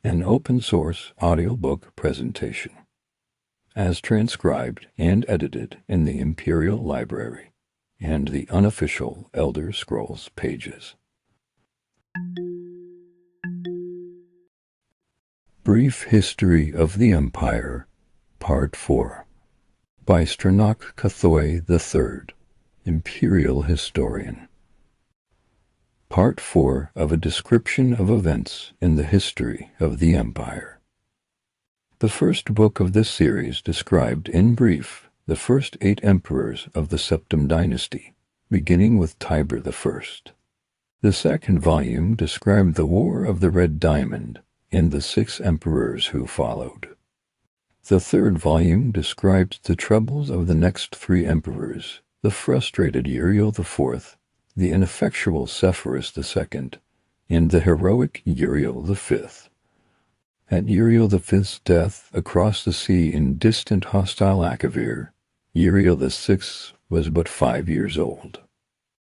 an open-source audiobook presentation, as transcribed and edited in the Imperial Library and the Unofficial Elder Scrolls Pages. Brief History of the Empire, Part 4, by Stronach III, Imperial Historian. Part 4 of a description of events in the history of the Empire. The first book of this series described in brief the first 8 emperors of the Septim dynasty, beginning with Tiber I. The second volume described the War of the Red Diamond and the 6 emperors who followed. The third volume described the troubles of the next 3 emperors, the frustrated Uriel IV, the ineffectual Sepphoris II, and the heroic Uriel V. At Uriel V's death across the sea in distant hostile Akavir, Uriel VI was but 5 years old.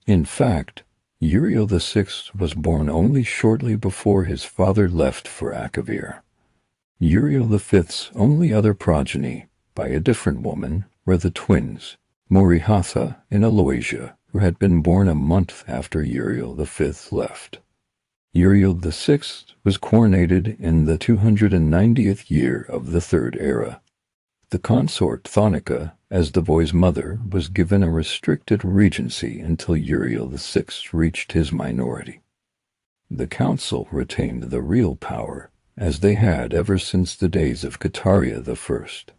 In fact, Uriel VI was born only shortly before his father left for Akavir. Uriel V's only other progeny, by a different woman, were the twins, Morihatha and Aloysia, who had been born a month after Uriel V left. Uriel VI was coronated in the 290th year of the Third Era. The consort Thonica, as the boy's mother, was given a restricted regency until Uriel VI reached his minority. The council retained the real power, as they had ever since the days of Kataria I.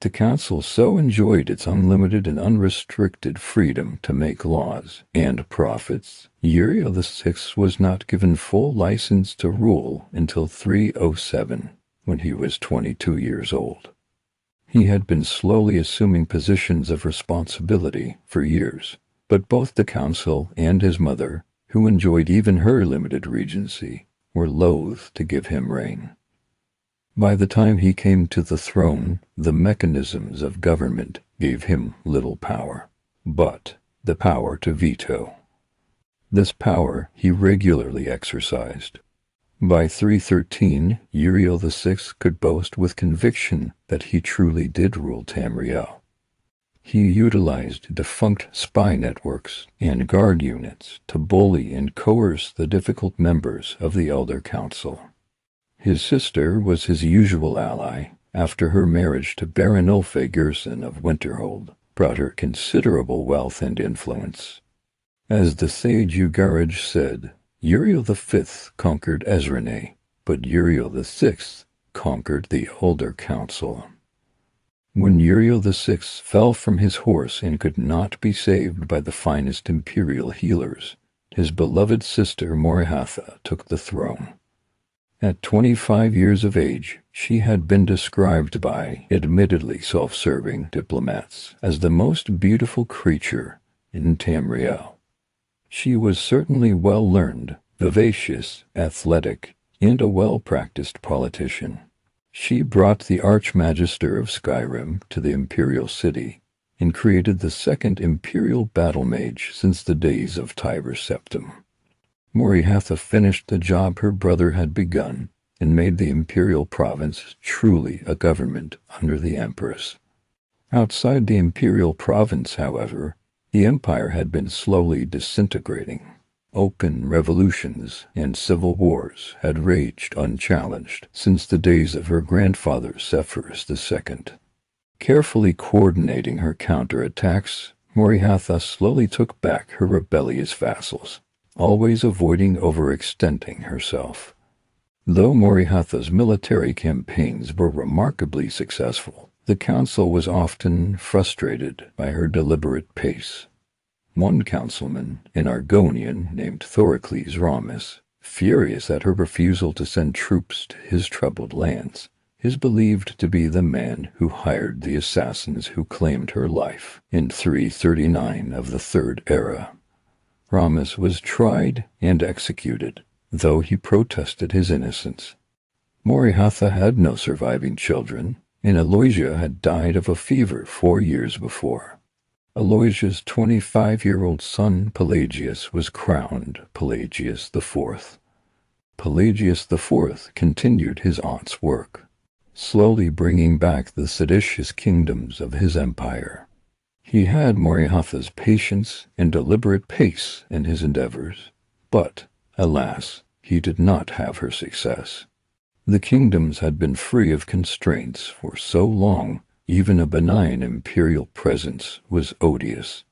The council so enjoyed its unlimited and unrestricted freedom to make laws and profits, Uriel VI was not given full license to rule until 307, when he was 22 years old. He had been slowly assuming positions of responsibility for years, but both the council and his mother, who enjoyed even her limited regency, were loath to give him reign. By the time he came to the throne, the mechanisms of government gave him little power, but the power to veto. This power he regularly exercised. By 313, Uriel VI could boast with conviction that he truly did rule Tamriel. He utilized defunct spy networks and guard units to bully and coerce the difficult members of the Elder Council. His sister was his usual ally, after her marriage to Baron Ulfe Gerson of Winterhold brought her considerable wealth and influence. As the sage Ugarij said, Uriel V conquered Ezrene, but Uriel VI conquered the Elder Council. When Uriel VI fell from his horse and could not be saved by the finest imperial healers, his beloved sister Morihatha took the throne. At 25 years of age, she had been described by admittedly self-serving diplomats as the most beautiful creature in Tamriel. She was certainly well-learned, vivacious, athletic, and a well-practiced politician. She brought the Archmagister of Skyrim to the Imperial City and created the second Imperial Battle Mage since the days of Tiber Septim. Morihatha finished the job her brother had begun and made the Imperial Province truly a government under the Empress. Outside the Imperial Province, however, the Empire had been slowly disintegrating. Open revolutions and civil wars had raged unchallenged since the days of her grandfather Sepphoris II. Carefully coordinating her counterattacks, Morihatha slowly took back her rebellious vassals, always avoiding overextending herself. Though Morihatha's military campaigns were remarkably successful, the council was often frustrated by her deliberate pace. One councilman, an Argonian named Thorocles Ramus, furious at her refusal to send troops to his troubled lands, is believed to be the man who hired the assassins who claimed her life in 339 of the Third Era. Ramus was tried and executed, though he protested his innocence. Morihatha had no surviving children, and Aloysia had died of a fever 4 years before. Aloysia's 25-year-old son Pelagius was crowned Pelagius IV. Pelagius IV continued his aunt's work, slowly bringing back the seditious kingdoms of his empire. He had Morihatha's patience and deliberate pace in his endeavors, but, alas, he did not have her success. The kingdoms had been free of constraints for so long, even a benign imperial presence was odious.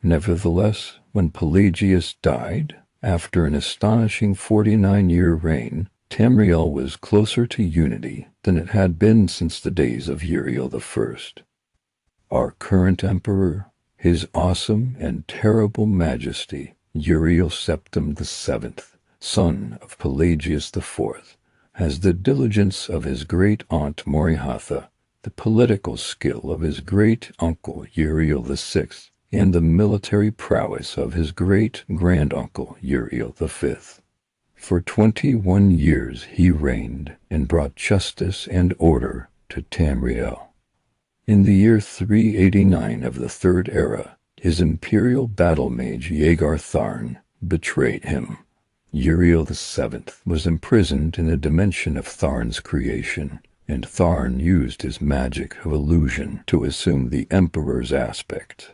Nevertheless, when Pelagius died, after an astonishing 49-year reign, Tamriel was closer to unity than it had been since the days of Uriel I. Our current emperor, his awesome and terrible majesty, Uriel Septim VII, son of Pelagius IV, has the diligence of his great-aunt Morihatha, the political skill of his great-uncle Uriel VI, and the military prowess of his great-granduncle Uriel V. For 21 years he reigned and brought justice and order to Tamriel. In the year 389 of the Third Era, his imperial battle mage Yegar Tharn betrayed him. Uriel VII was imprisoned in a dimension of Tharn's creation, and Tharn used his magic of illusion to assume the emperor's aspect.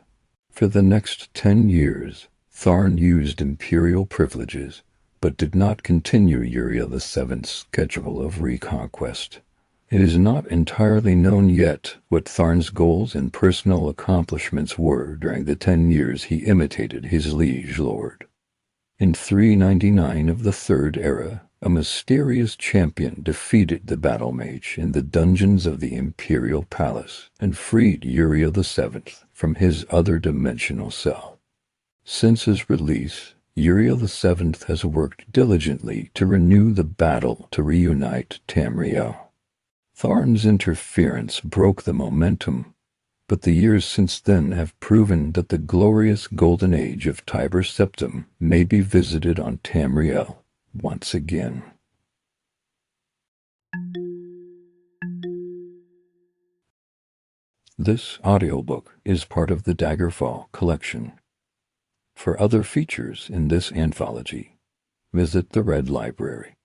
For the next 10 years, Tharn used imperial privileges, but did not continue Uriel VII's schedule of reconquest. It is not entirely known yet what Tharn's goals and personal accomplishments were during the 10 years he imitated his liege lord. In 399 of the Third Era, a mysterious champion defeated the battle mage in the dungeons of the Imperial Palace and freed Uriel VII from his other dimensional cell. Since his release, Uriel VII has worked diligently to renew the battle to reunite Tamriel. Tharn's interference broke the momentum, but the years since then have proven that the glorious golden age of Tiber Septim may be visited on Tamriel once again. This audiobook is part of the Daggerfall Collection. For other features in this anthology, visit the Red Library.